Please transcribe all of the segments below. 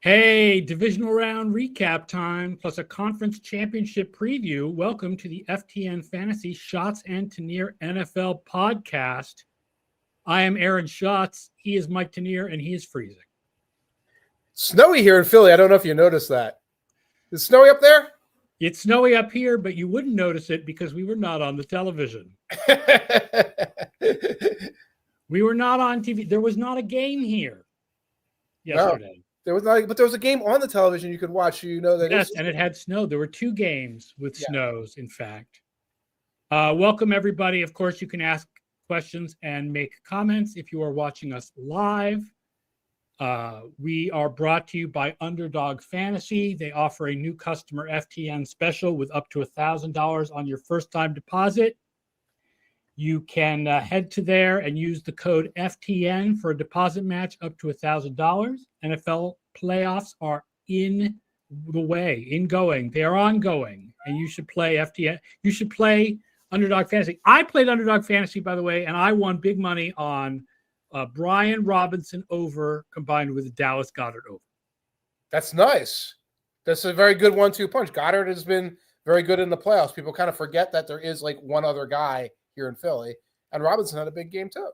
Hey, divisional round recap time, plus a conference championship preview. Welcome to the FTN Fantasy Schatz and Tanier NFL podcast. I am Aaron Schatz. He is Mike Tanier, and he is freezing. Snowy here in Philly. I don't know if you noticed that. Is it snowy up there? It's snowy up here, but you wouldn't notice it because we were not on the television. We were not on TV. There was not a game here yesterday. No, there was not, but there was a game on the television you could watch. You know that. Yes, and it had snow. There were two games with snows, in fact. Welcome, everybody. Of course, you can ask questions and make comments if you are watching us live. We are brought to you by Underdog Fantasy. They offer a new customer FTN special with up to $1,000 on your first-time deposit. You can head to there and use the code FTN for a deposit match up to $1,000. NFL playoffs are in the way, ingoing. They are ongoing, and you should play FTN. You should play Underdog Fantasy. I played Underdog Fantasy, by the way, and I won big money on Brian Robinson over combined with Dallas Goedert over. That's nice. That's a very good 1-2 punch. Goddard has been very good in the playoffs. People kind of forget that there is like one other guy here in Philly, and Robinson had a big game too.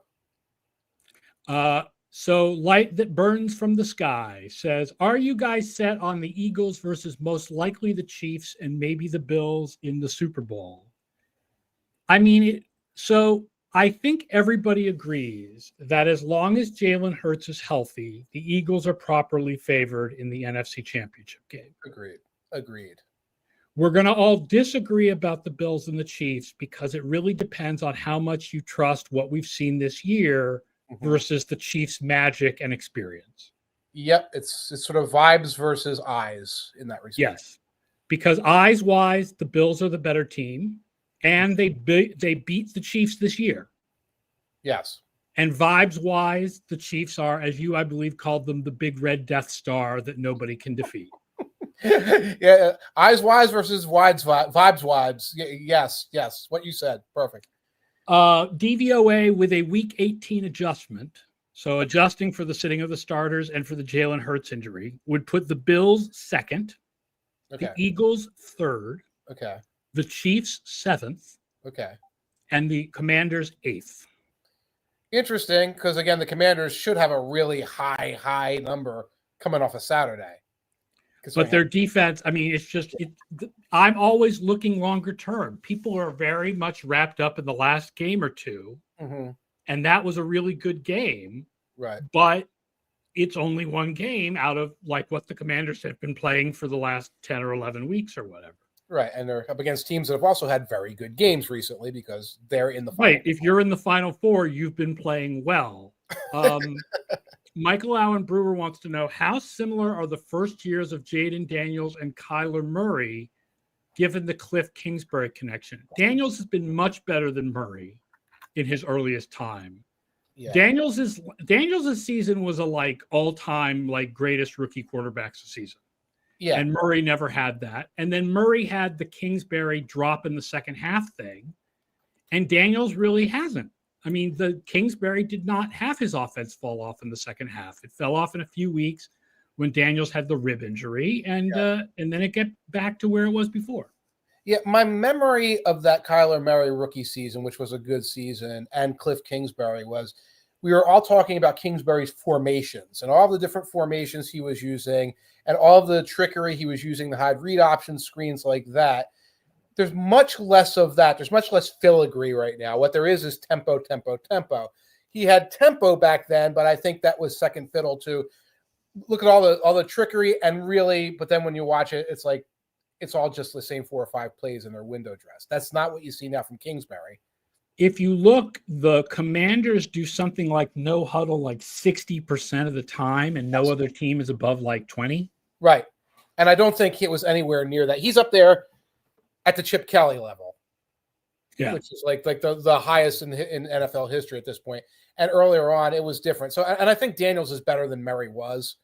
So Light That Burns from the Sky says, are you guys set on the Eagles versus most likely the Chiefs and maybe the Bills in the Super Bowl? I mean, I think everybody agrees that as long as Jalen Hurts is healthy, the Eagles are properly favored in the NFC Championship game. Agreed. We're going to all disagree about the Bills and the Chiefs because it really depends on how much you trust what we've seen this year versus the Chiefs' magic and experience. Yep, it's sort of vibes versus eyes in that respect. Yes, because eyes-wise, the Bills are the better team. And they beat the Chiefs this year. Yes. And vibes-wise, the Chiefs are, as you, I believe, called them, the big red Death Star that nobody can defeat. Yeah, eyes-wise versus vibes-wise. Yes, what you said. Perfect. DVOA with a Week 18 adjustment, so adjusting for the sitting of the starters and for the Jalen Hurts injury, would put the Bills second, the Eagles third, the Chiefs 7th. And the Commanders 8th. Interesting, because again, the Commanders should have a really high number coming off a Saturday. But their defense, I mean, I'm always looking longer term. People are very much wrapped up in the last game or two. And that was a really good game. Right. But it's only one game out of like what the Commanders have been playing for the last 10 or 11 weeks or whatever. Right, and they're up against teams that have also had very good games recently because they're in the Final Four. If you're in the Final Four, you've been playing well. Michael Allen Brewer wants to know, how similar are the first years of Jaden Daniels and Kyler Murray, given the Cliff Kingsbury connection? Daniels has been much better than Murray in his earliest time. Yeah. Daniels' season was a all-time greatest rookie quarterbacks season. Yeah. And Murray never had that. And then Murray had the Kingsbury drop in the second half thing. And Daniels really hasn't. I mean, the Kingsbury did not have his offense fall off in the second half. It fell off in a few weeks when Daniels had the rib injury. And then it got back to where it was before. Yeah, my memory of that Kyler Murray rookie season, which was a good season, and Cliff Kingsbury was we were all talking about Kingsbury's formations and all the different formations he was using and all the trickery he was using to hide read options, screens like that. There's much less of that. There's much less filigree right now. What there is tempo. He had tempo back then, but I think that was second fiddle to look at all the trickery and really, but then when you watch it, it's like it's all just the same 4 or 5 plays in their window dress. That's not what you see now from Kingsbury. If you look, the Commanders do something like no huddle 60% of the time, and no other team is above 20. Right. And I don't think it was anywhere near that. He's up there at the Chip Kelly level, which is like the highest in NFL history at this point. And earlier on, it was different. So, and I think Daniels is better than Murray was.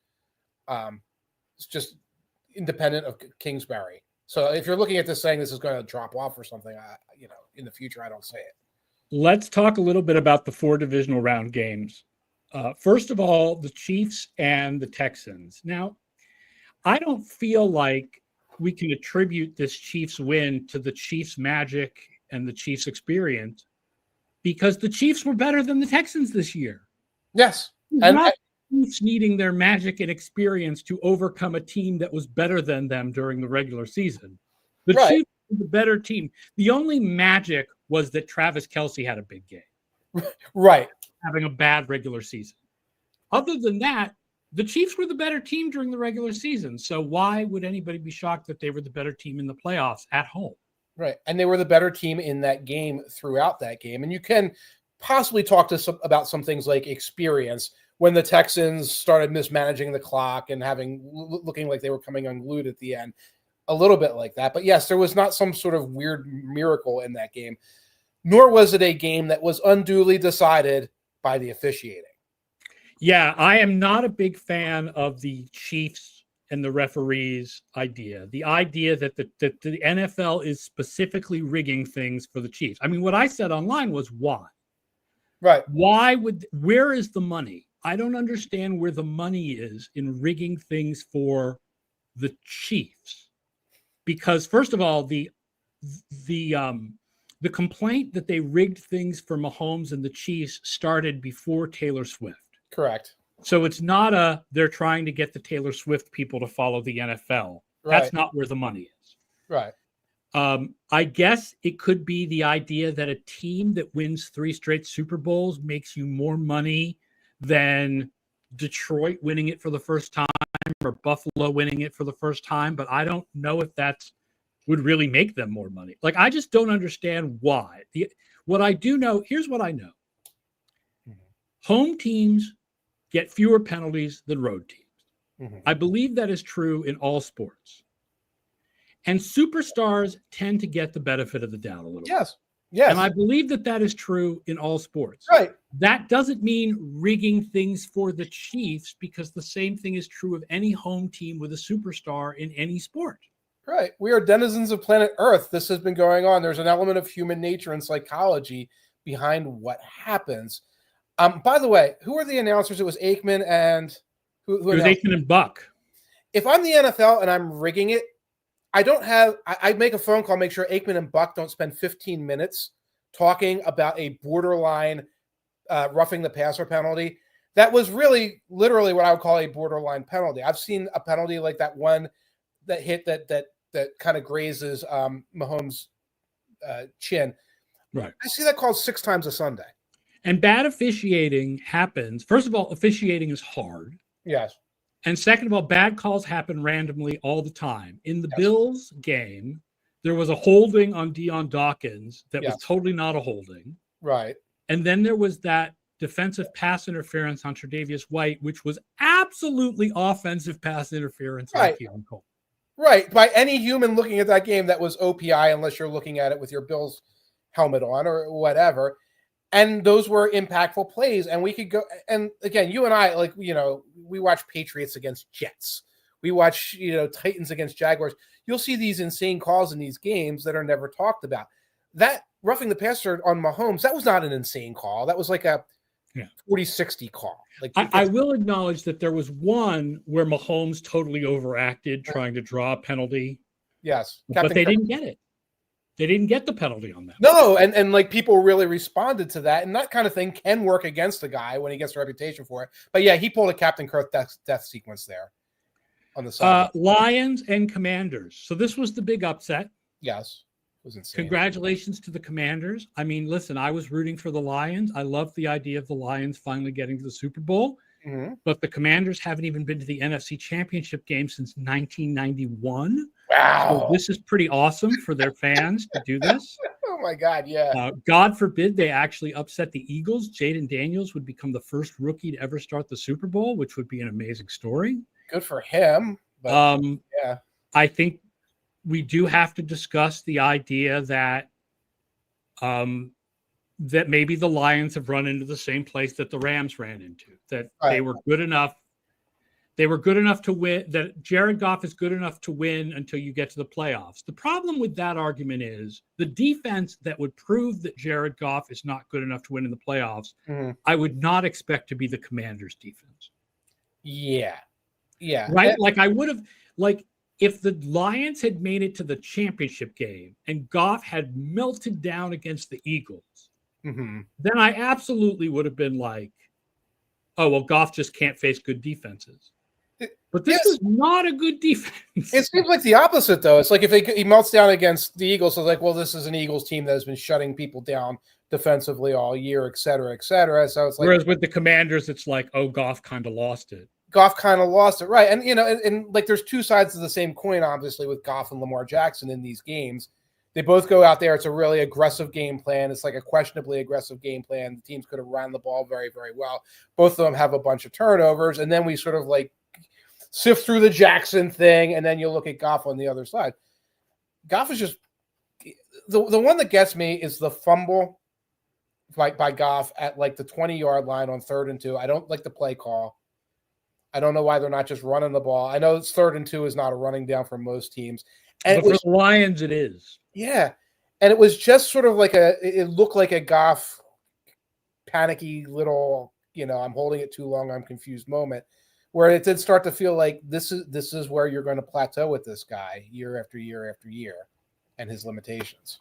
It's just independent of Kingsbury. So if you're looking at this saying this is going to drop off or something, in the future, I don't say it. Let's talk a little bit about the 4 divisional round games. First of all, the Chiefs and the Texans. Now, I don't feel like we can attribute this Chiefs win to the Chiefs magic and the Chiefs experience, because the Chiefs were better than the Texans this year. Yes. And not Chiefs needing their magic and experience to overcome a team that was better than them during the regular season. The Chiefs were the better team. The only magic was that Travis Kelce had a big game. Right. Having a bad regular season. Other than that, the Chiefs were the better team during the regular season. So why would anybody be shocked that they were the better team in the playoffs at home? Right. And they were the better team in that game throughout that game. And you can possibly talk to about some things like experience when the Texans started mismanaging the clock and looking like they were coming unglued at the end. A little bit like that. But yes, there was not some sort of weird miracle in that game, nor was it a game that was unduly decided by the officiating. Yeah, I am not a big fan of the Chiefs and the referees idea. The idea that the NFL is specifically rigging things for the Chiefs. I mean, what I said online was why? Right. Where is the money? I don't understand where the money is in rigging things for the Chiefs. Because first of all, the complaint that they rigged things for Mahomes and the Chiefs started before Taylor Swift. Correct. So it's not they're trying to get the Taylor Swift people to follow the NFL. Right. That's not where the money is. Right. I guess it could be the idea that a team that wins 3 straight Super Bowls makes you more money than Detroit winning it for the first time or Buffalo winning it for the first time. But I don't know if that would really make them more money. Like, I just don't understand why. What I do know, here's what I know. Home teams get fewer penalties than road teams. Mm-hmm. I believe that is true in all sports. And superstars tend to get the benefit of the doubt a little bit. Yes. And I believe that is true in all sports. Right. That doesn't mean rigging things for the Chiefs, because the same thing is true of any home team with a superstar in any sport. Right. We are denizens of planet Earth. This has been going on. There's an element of human nature and psychology behind what happens. By the way, who are the announcers? It was Aikman and who it was Aikman and Buck. If I'm the NFL and I'm rigging it, I make a phone call, make sure Aikman and Buck don't spend 15 minutes talking about a borderline roughing the passer penalty. That was really literally what I would call a borderline penalty. I've seen a penalty like that one that hit that kind of grazes Mahomes' chin. Right. I see that called 6 times a Sunday. And bad officiating happens. First of all, officiating is hard. Yes. And second of all, bad calls happen randomly all the time. In the Bills game, there was a holding on Deion Dawkins that was totally not a holding. Right. And then there was that defensive pass interference on Tre'Davious White, which was absolutely offensive pass interference on Keelan Cole. Right. By any human looking at that game, that was OPI, unless you're looking at it with your Bills helmet on or whatever. And those were impactful plays. And we could go, and again, you and I, we watch Patriots against Jets. We watch, Titans against Jaguars. You'll see these insane calls in these games that are never talked about. That roughing the passer on Mahomes, that was not an insane call. That was like a 40-60 call. I will acknowledge that there was one where Mahomes totally overacted trying to draw a penalty. Yes. But they didn't get it. They didn't get the penalty on that. No, and people really responded to that, and that kind of thing can work against the guy when he gets a reputation for it. But yeah, he pulled a Captain Kirk death sequence there on the side. Lions and Commanders. So this was the big upset. Yes, it was insane. Congratulations to the Commanders. I mean, listen, I was rooting for the Lions. I love the idea of the Lions finally getting to the Super Bowl. Mm-hmm. But the Commanders haven't even been to the NFC Championship game since 1991. Wow. So this is pretty awesome for their fans to do this. Oh, my God, yeah. God forbid they actually upset the Eagles. Jaden Daniels would become the first rookie to ever start the Super Bowl, which would be an amazing story. Good for him. But, I think we do have to discuss the idea that that maybe the Lions have run into the same place that the Rams ran into, that they were good enough. They were good enough to win, that Jared Goff is good enough to win until you get to the playoffs. The problem with that argument is the defense that would prove that Jared Goff is not good enough to win in the playoffs. Mm-hmm. I would not expect to be the Commanders' defense. Yeah. Yeah. Right? Like I would have, Like, if the Lions had made it to the championship game and Goff had melted down against the Eagles, then I absolutely would have been like, oh, well, Goff just can't face good defenses. But this is not a good defense. It seems like the opposite, though. It's like if he melts down against the Eagles, it's like, well, this is an Eagles team that has been shutting people down defensively all year, et cetera, et cetera. So it's like, whereas with the Commanders, it's like, oh, Goff kind of lost it. Goff kind of lost it, right? And and like there's two sides of the same coin, obviously, with Goff and Lamar Jackson in these games. They both go out there. It's a really aggressive game plan. It's like a questionably aggressive game plan. The teams could have run the ball very, very well. Both of them have a bunch of turnovers, and then we sort of like sift through the Jackson thing, and then you look at Goff on the other side. Goff is just the one that gets me is the fumble by Goff at like the 20-yard line on 3rd and 2. I don't like the play call. I don't know why they're not just running the ball. I know it's 3rd and 2 is not a running down for most teams. And but for the Lions, it is. Yeah. And it was just sort of like it looked like a Goff panicky little, I'm holding it too long, I'm confused moment, where it did start to feel like this is where you're going to plateau with this guy year after year after year and his limitations.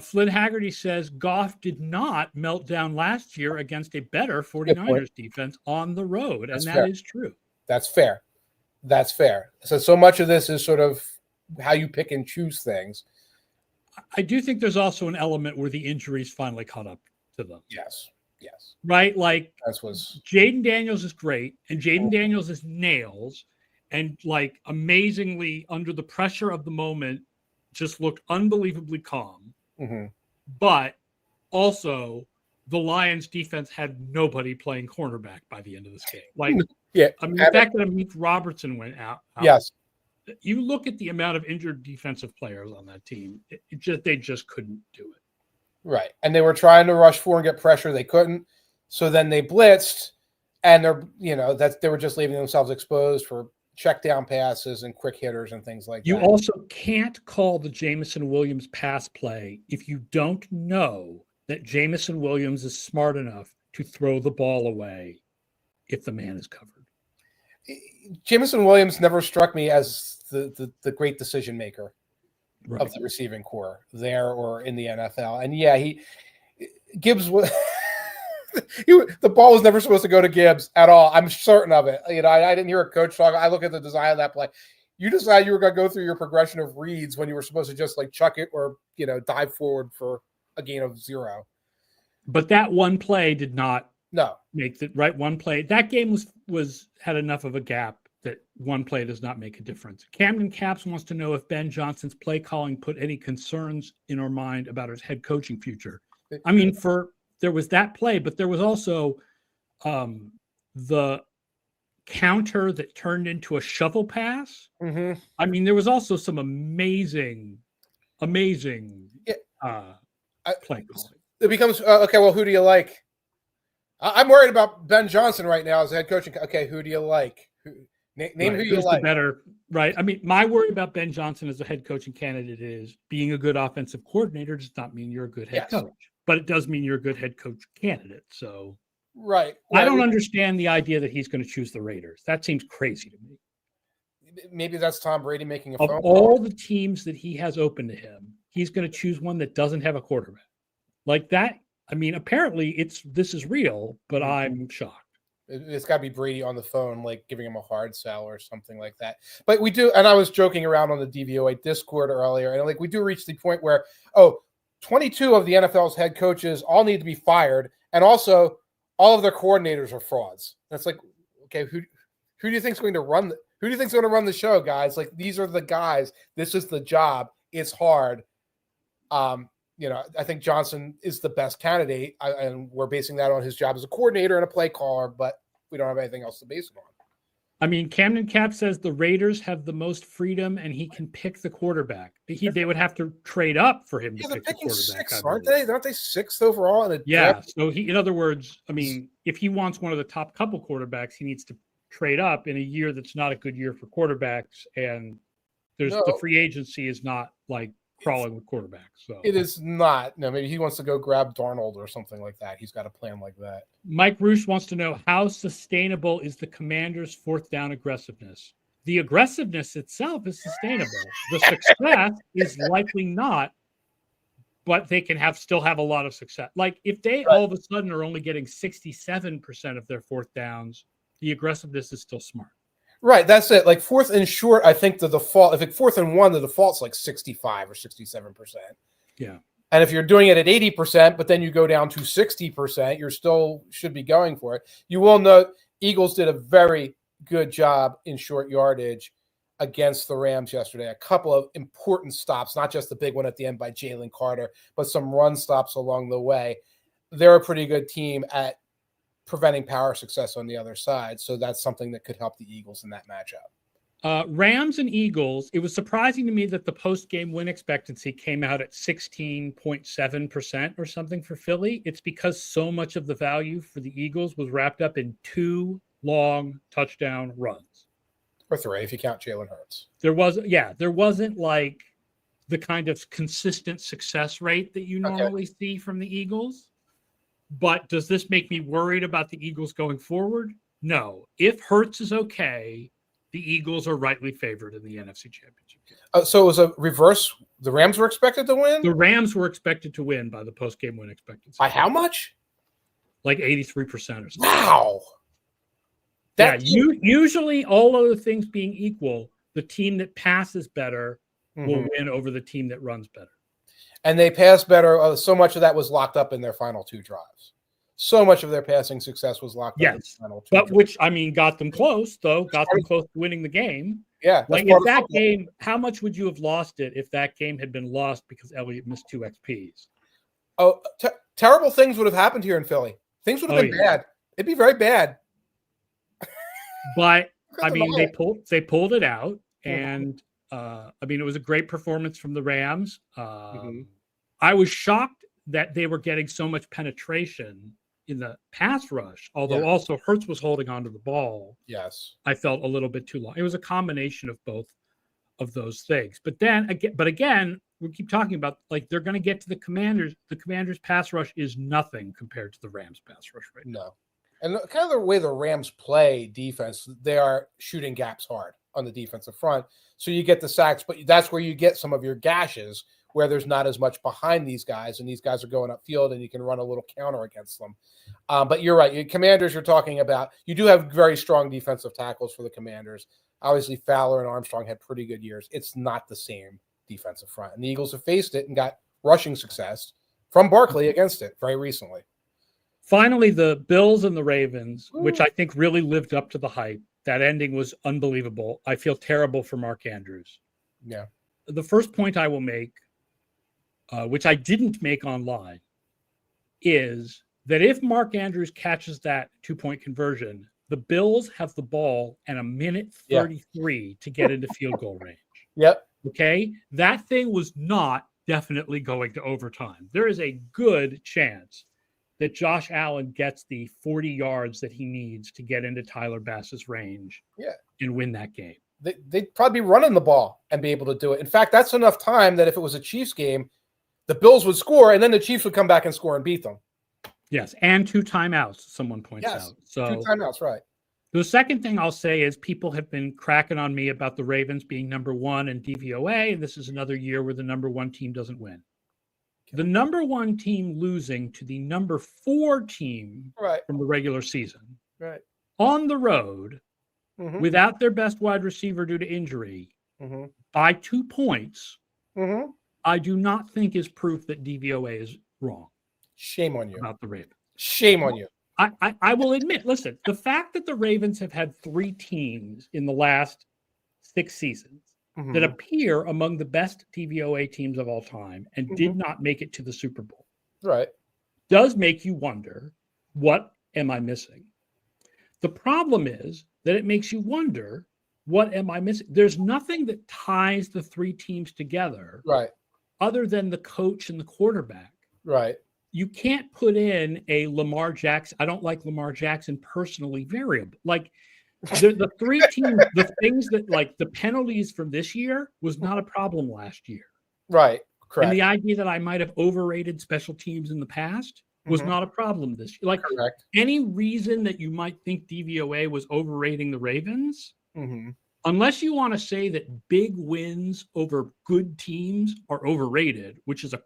Flynn Haggerty says Goff did not melt down last year against a better 49ers defense on the road. And that is true. That's fair. That's fair. So much of this is sort of how you pick and choose things. I do think there's also an element where the injuries finally caught up to them. Yes. Right? Like, was Jaden Daniels is great, and Jaden Daniels is nails, and like amazingly under the pressure of the moment just looked unbelievably calm. But also the Lions defense had nobody playing cornerback by the end of this game. Like, I mean, the fact that Amik Robertson went out. Yes. You look at the amount of injured defensive players on that team, they just couldn't do it. Right. And they were trying to rush for and get pressure. They couldn't. So then they blitzed, and they were just leaving themselves exposed for check down passes and quick hitters and things like that. You also can't call the Jameson Williams pass play if you don't know that Jameson Williams is smart enough to throw the ball away if the man is covered. Jameson Williams never struck me as the great decision maker of the receiving corps there or in the NFL. And Gibbs was the ball was never supposed to go to Gibbs at all. I'm certain of it. I didn't hear a coach talk. I look at the design of that play. You decided you were going to go through your progression of reads when you were supposed to just like chuck it or, dive forward for a gain of 0. But that one play did not No. Make the right one play. That game was had enough of a gap that one play does not make a difference. Camden Caps wants to know if Ben Johnson's play calling put any concerns in our mind about his head coaching future. I mean, there was that play, but there was also the counter that turned into a shovel pass. Mm-hmm. I mean, there was also some amazing play calling. It becomes, okay, well, who do you like? I'm worried about Ben Johnson right now as head coach. Okay, who do you like? Name who you like. Better, right? I mean, my worry about Ben Johnson as a head coaching candidate is being a good offensive coordinator does not mean you're a good head coach, but it does mean you're a good head coach candidate. So, right. I don't understand the idea that he's going to choose the Raiders. That seems crazy to me. Maybe that's Tom Brady making a phone call. Of all the teams that he has open to him, he's going to choose one that doesn't have a quarterback. Like that. I mean, apparently this is real, but I'm shocked. It's got to be Brady on the phone, like giving him a hard sell or something like that. But we do, and I was joking around on the DVOA Discord earlier, and like we do reach the point where, 22 of the NFL's head coaches all need to be fired, and also all of their coordinators are frauds. That's like, okay, who do you think's going to run? Who do you think's going to run the show, guys? Like these are the guys. This is the job. It's hard. I think Johnson is the best candidate, and we're basing that on his job as a coordinator and a play caller, but we don't have anything else to base it on. I mean, Camden Cap says the Raiders have the most freedom, and he can pick the quarterback. They would have to trade up for him to pick the quarterback. 6, aren't they? Aren't they 6th overall? So in other words, I mean, if he wants one of the top couple quarterbacks, he needs to trade up in a year that's not a good year for quarterbacks, and the free agency is not like crawling with quarterbacks. So it is not. No, maybe he wants to go grab Darnold or something like that. He's got a plan like that. Mike Roosh wants to know how sustainable is the Commanders' 4th down aggressiveness. the aggressiveness itself is sustainable. The success is likely not, but they can still have a lot of success. Like if they all of a sudden are only getting 67% of their fourth downs, the aggressiveness is still smart. Right, that's it. Like fourth and short, I think the default, if it's 4th and 1, the default's like 65 or 67%. Yeah. And if you're doing it at 80%, but then you go down to 60%, you're still should be going for it. You will note Eagles did a very good job in short yardage against the Rams yesterday. A couple of important stops, not just the big one at the end by Jalen Carter, but some run stops along the way. They're a pretty good team at preventing power success on the other side. So that's something that could help the Eagles in that matchup. Rams and Eagles, it was surprising to me that the post-game win expectancy came out at 16.7% or something for Philly. It's because so much of the value for the Eagles was wrapped up in 2 long touchdown runs. Or 3, if you count Jalen Hurts. There wasn't like the kind of consistent success rate that you normally see from the Eagles. But does this make me worried about the Eagles going forward? No. If Hurts is okay, the Eagles are rightly favored in the NFC Championship game. So it was a reverse. The Rams were expected to win? The Rams were expected to win by the post-game win expectancy. By how much? Like 83% or something. Wow. Usually all other things being equal, the team that passes better will win over the team that runs better. And they passed better. So much of that was locked up in their final 2 drives. So much of their passing success was locked up in the final 2 drives. Which, I mean, got them close, though. Got them close to winning the game. Yeah. Like if that game, how much would you have lost it if that game had been lost because Elliott missed 2 XPs? Oh, terrible things would have happened here in Philly. Things would have been bad. It'd be very bad. But I mean, they pulled it out, and I mean, it was a great performance from the Rams. I was shocked that they were getting so much penetration in the pass rush, although also Hurts was holding onto the ball. Yes, I felt a little bit too long. It was a combination of both of those things. But then again, we keep talking about like they're going to get to the Commanders. The Commanders' pass rush is nothing compared to the Rams' pass rush right now. No. And kind of the way the Rams play defense, they are shooting gaps hard on the defensive front. So you get the sacks, but that's where you get some of your gashes where there's not as much behind these guys, and these guys are going upfield, and you can run a little counter against them. But you're right. Commanders you're talking about, you do have very strong defensive tackles for the Commanders. Obviously, Fowler and Armstrong had pretty good years. It's not the same defensive front. And the Eagles have faced it and got rushing success from Barkley against it very recently. Finally, the Bills and the Ravens, which I think really lived up to the hype. That ending was unbelievable. I feel terrible for Mark Andrews. Yeah. The first point I will make, which I didn't make online, is that if Mark Andrews catches that 2-point conversion, the Bills have the ball and 1:33 to get into field goal range. Yep. Okay? That thing was not definitely going to overtime. There is a good chance that Josh Allen gets the 40 yards that he needs to get into Tyler Bass's range and win that game. They'd probably be running the ball and be able to do it. In fact, that's enough time that if it was a Chiefs game, the Bills would score, and then the Chiefs would come back and score and beat them. Yes, and 2 timeouts, someone points out. So 2 timeouts, right. The second thing I'll say is people have been cracking on me about the Ravens being number 1 in DVOA, and this is another year where the number 1 team doesn't win. The number 1 team losing to the number 4 team from the regular season on the road without their best wide receiver due to injury by 2 points, I do not think is proof that DVOA is wrong. Shame on you. About the Ravens. Shame on you. I will admit, listen, the fact that the Ravens have had 3 teams in the last 6 seasons that appear among the best DVOA teams of all time and did not make it to the Super Bowl. Does make you wonder, what am I missing? The problem is that it makes you wonder, what am I missing? There's nothing that ties the 3 teams together other than the coach and the quarterback. You can't put in a Lamar Jackson. I don't like Lamar Jackson personally variable. Like the 3 teams, the things that like the penalties from this year was not a problem last year. Correct. And the idea that I might have overrated special teams in the past was not a problem this year. Like any reason that you might think DVOA was overrating the Ravens unless you want to say that big wins over good teams are overrated, which is a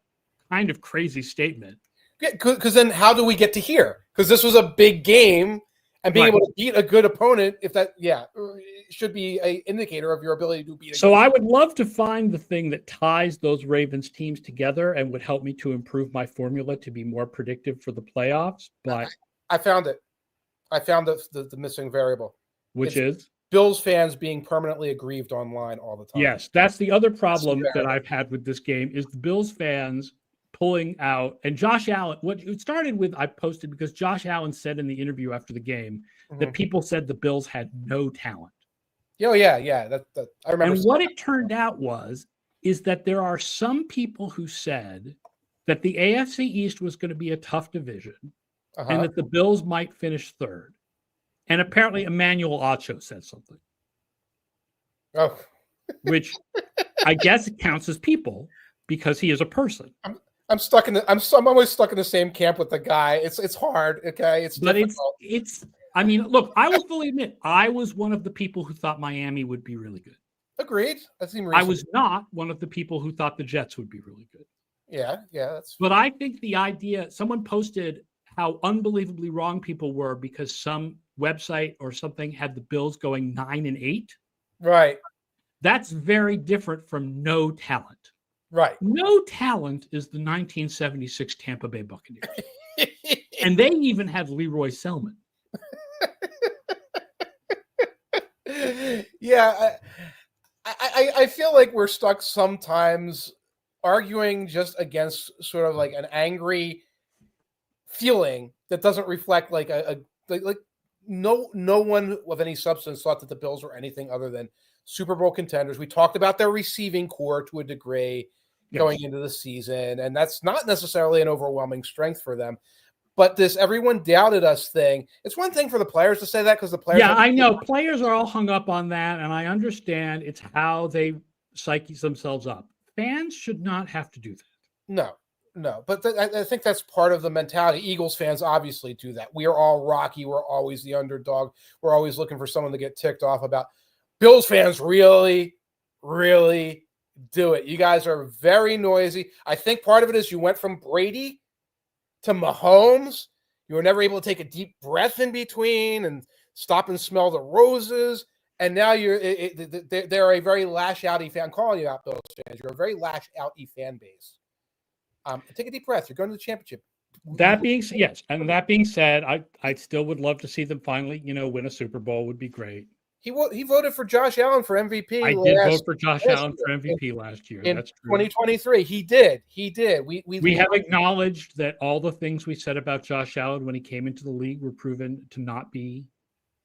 kind of crazy statement. Because then how do we get to here? Because this was a big game, and being able to beat a good opponent, should be an indicator of your ability to beat. So I would love to find the thing that ties those Ravens teams together and would help me to improve my formula to be more predictive for the playoffs. But I found it. I found the missing variable, which is Bills fans being permanently aggrieved online all the time. Yes, that's the other problem that I've had with this game is the Bills fans pulling out. And Josh Allen, what it started with, I posted because Josh Allen said in the interview after the game that people said the Bills had no talent. Oh, yeah. That I remember. And what it turned out is that there are some people who said that the AFC East was going to be a tough division and that the Bills might finish third. And apparently Emmanuel Acho said something. Oh. Which I guess it counts as people because he is a person. I'm stuck in the I'm always stuck in the same camp with the guy. It's hard, okay? It's I mean, look, I will fully admit I was one of the people who thought Miami would be really good. Agreed. That seemed reasonable. I was not one of the people who thought the Jets would be really good. Yeah, But I think the idea, someone posted how unbelievably wrong people were because some website or something had the Bills going 9-8. Right. That's very different from no talent. Right. No talent is the 1976 Tampa Bay Buccaneers. And they even had Leroy Selman. Yeah. I feel like we're stuck sometimes arguing just against sort of like an angry feeling that doesn't reflect like no one of any substance thought that the Bills were anything other than Super Bowl contenders. We talked about their receiving core to a degree going into the season, and that's not necessarily an overwhelming strength for them. But this everyone doubted us thing, it's one thing for the players to say that because the players... Yeah, I know. Players are all hung up on that, and I understand it's how they psyche themselves up. Fans should not have to do that. No. But I think that's part of the mentality. Eagles fans obviously do that. We are all Rocky. We're always the underdog. We're always looking for someone to get ticked off about. Bills fans really, really do it. You guys are very noisy. I think part of it is you went from Brady to Mahomes. You were never able to take a deep breath in between and stop and smell the roses. And now they're a very lash-outy fan. I'm calling you out, Bills fans. You're a very lash-outy fan base. Take a deep breath. You're going to the championship. That being said, I still would love to see them finally, win a Super Bowl. Would be great. He voted for Josh Allen for MVP. I did vote for Josh Allen for MVP last year. In That's true. 2023, he did. We have acknowledged that all the things we said about Josh Allen when he came into the league were proven to not be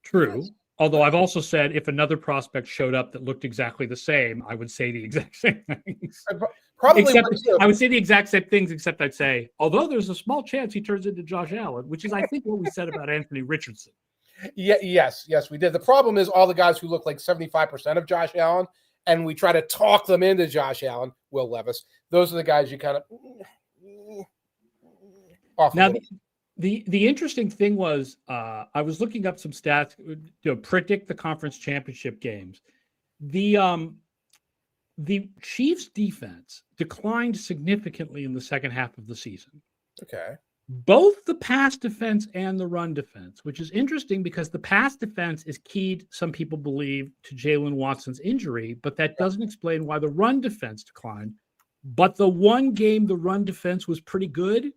true. Yes. Although I've also said if another prospect showed up that looked exactly the same, I would say the exact same things. I would say the exact same things, except I'd say, although there's a small chance he turns into Josh Allen, which is, I think, what we said about Anthony Richardson. Yeah, yes, we did. The problem is all the guys who look like 75% of Josh Allen, and we try to talk them into Josh Allen, Will Levis. Those are the guys you kind of off. Now, the interesting thing was I was looking up some stats to predict the conference championship games. The Chiefs' defense declined significantly in the second half of the season. Okay. Both the pass defense and the run defense, which is interesting because the pass defense is keyed, some people believe, to Jalen Watson's injury, but that doesn't explain why the run defense declined. But the one game the run defense was pretty good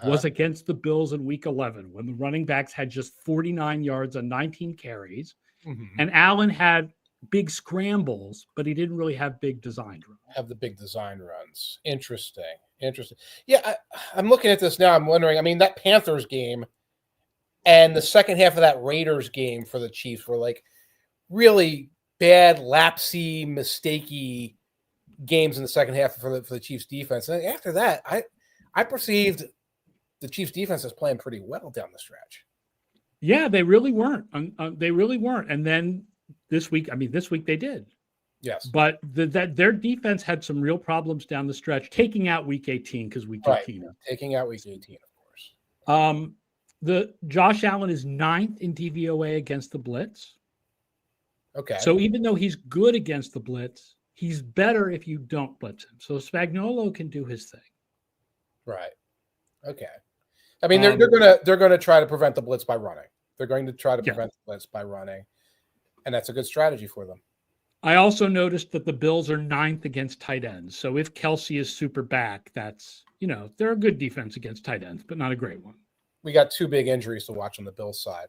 was against the Bills in Week 11, when the running backs had just 49 yards on 19 carries, and Allen had big scrambles, but he didn't really have big design runs. Have the big design runs. Interesting. Yeah, I'm looking at this now. I'm wondering, I mean, that Panthers game and the second half of that Raiders game for the Chiefs were like really bad, lapsy, mistakey games in the second half for the Chiefs defense. And after that, I perceived the Chiefs defense is playing pretty well down the stretch. Yeah, they really weren't. They really weren't. And then this week they did. Yes. But their defense had some real problems down the stretch, taking out Week 18 because Week 18. Taking out Week 18, of course. The Josh Allen is 9th in DVOA against the blitz. Okay. So even though he's good against the blitz, he's better if you don't blitz him. So Spagnuolo can do his thing. Right. Okay. I mean, they're gonna try to prevent the blitz by running. They're going to try to prevent the blitz by running, and that's a good strategy for them. I also noticed that the Bills are 9th against tight ends. So if Kelsey is super back, that's, they're a good defense against tight ends, but not a great one. We got 2 big injuries to watch on the Bills side.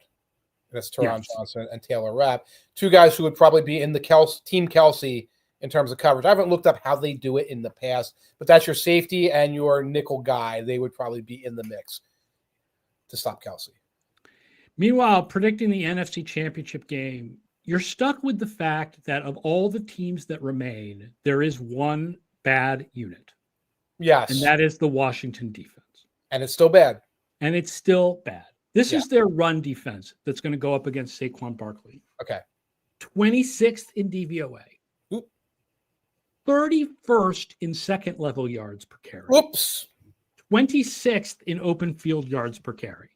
That's Teron Johnson and Taylor Rapp, 2 guys who would probably be in the Team Kelsey in terms of coverage. I haven't looked up how they do it in the past, but that's your safety and your nickel guy. They would probably be in the mix to stop Kelsey. Meanwhile, predicting the NFC Championship game, you're stuck with the fact that of all the teams that remain, there is one bad unit. Yes. And that is the Washington defense. And it's still bad. And it's still bad. This is their run defense that's going to go up against Saquon Barkley. Okay. 26th in DVOA. Oop. 31st in second level yards per carry. Oops. 26th in open field yards per carry.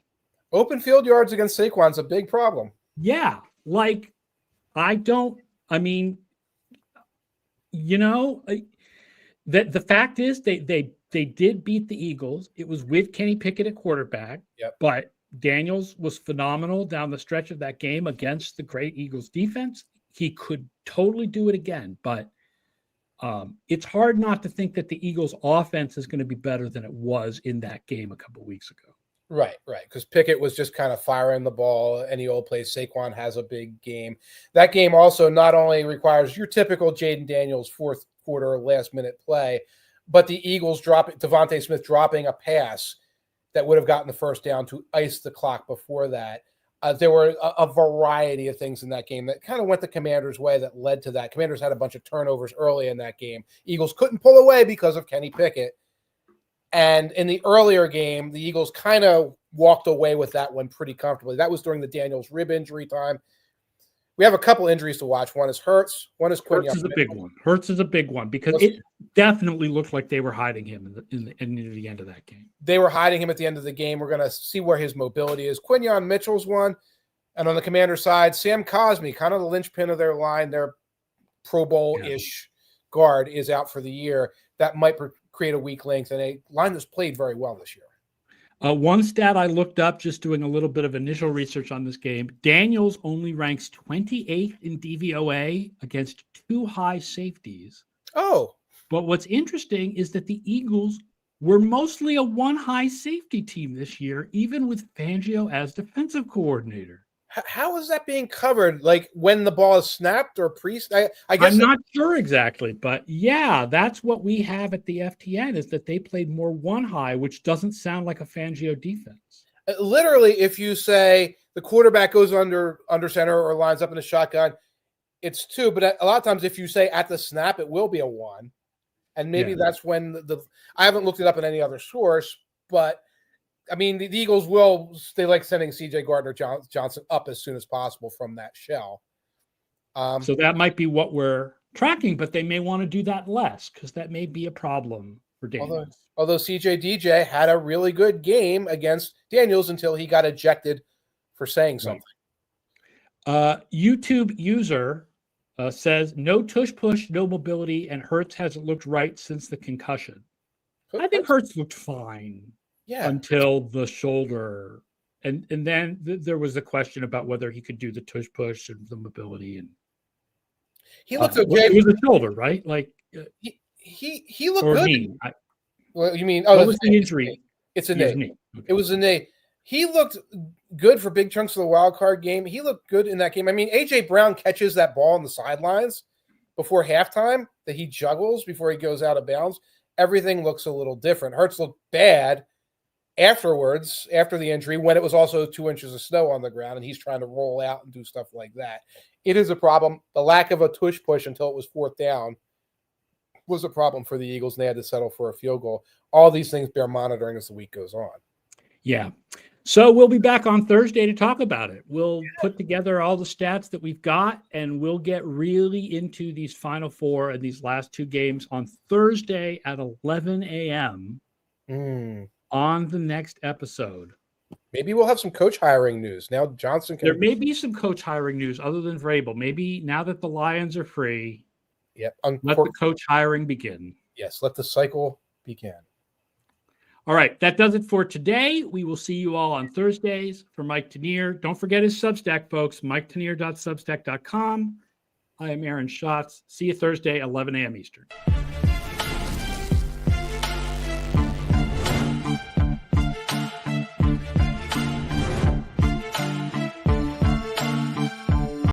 Open field yards against Saquon's a big problem. Yeah. The fact is they did beat the Eagles. It was with Kenny Pickett at quarterback. Yep. But Daniels was phenomenal down the stretch of that game against the great Eagles defense. He could totally do it again, but it's hard not to think that the Eagles offense is going to be better than it was in that game a couple of weeks ago. Right. Because Pickett was just kind of firing the ball any old place. Saquon has a big game. That game also not only requires your typical Jaden Daniels fourth quarter last minute play, but the Eagles Devontae Smith dropping a pass that would have gotten the first down to ice the clock before that. There were a variety of things in that game that kind of went the Commanders' way that led to that. Commanders had a bunch of turnovers early in that game. Eagles couldn't pull away because of Kenny Pickett. And in the earlier game, the Eagles kind of walked away with that one pretty comfortably. That was during the Daniels rib injury time. We have a couple injuries to watch. One is Hurts. One is Quinn. Hurts is a big one. Hurts is a big one because it definitely looked like they were hiding him in the end of that game. They were hiding him at the end of the game. We're going to see where his mobility is. Quinyon Mitchell's one. And on the Commander side, Sam Cosmi, kind of the linchpin of their line, their Pro Bowl-ish guard, is out for the year. That might create a weak link, and a line that's played very well this year. One stat I looked up just doing a little bit of initial research on this game, Daniels only ranks 28th in DVOA against 2 high safeties. Oh. But what's interesting is that the Eagles were mostly a 1 high safety team this year, even with Fangio as defensive coordinator. How is that being covered? Like when the ball is snapped or I guess I'm not sure exactly, but that's what we have at the FTN is that they played more 1 high, which doesn't sound like a Fangio defense. Literally, if you say the quarterback goes under center or lines up in a shotgun, it's 2. But a lot of times, if you say at the snap, it will be a 1, and maybe that's when I haven't looked it up in any other source, but. I mean, the Eagles they like sending C.J. Gardner-Johnson up as soon as possible from that shell. So that might be what we're tracking, but they may want to do that less because that may be a problem for Daniels. Although C.J. DJ had a really good game against Daniels until he got ejected for saying something. YouTube user says, no tush-push, no mobility, and Hurts hasn't looked right since the concussion. I think Hurts looked fine. Yeah. Until the shoulder. And then there was a question about whether he could do the tush push and the mobility. And he looked okay. It was a shoulder, right? Like he looked good. Knee. Well, you mean what was the injury? It's a knee. Okay. It was a knee. He looked good for big chunks of the wild card game. He looked good in that game. I mean, A.J. Brown catches that ball on the sidelines before halftime that he juggles before he goes out of bounds. Everything looks a little different. Hurts looked bad afterwards, after the injury, when it was also 2 inches of snow on the ground and he's trying to roll out and do stuff like that. It is a problem. The lack of a tush push until it was 4th down was a problem for the Eagles, and they had to settle for a field goal. All these things bear monitoring as the week goes on. Yeah. So we'll be back on Thursday to talk about it. We'll put together all the stats that we've got, and we'll get really into these final 4 and these last 2 games on Thursday at 11 a.m. On the next episode Maybe we'll have some coach hiring news. Now Johnson can. There may be some coach hiring news other than Vrabel. Maybe now that the Lions are free, Yep. let the coach hiring begin. Yes, let the cycle begin. All right, that does it for today. We will see you all on Thursdays. For Mike Tanier, don't forget his Substack, folks, miketanier.substack.com. I am Aaron Schatz. See you Thursday, 11 a.m. Eastern.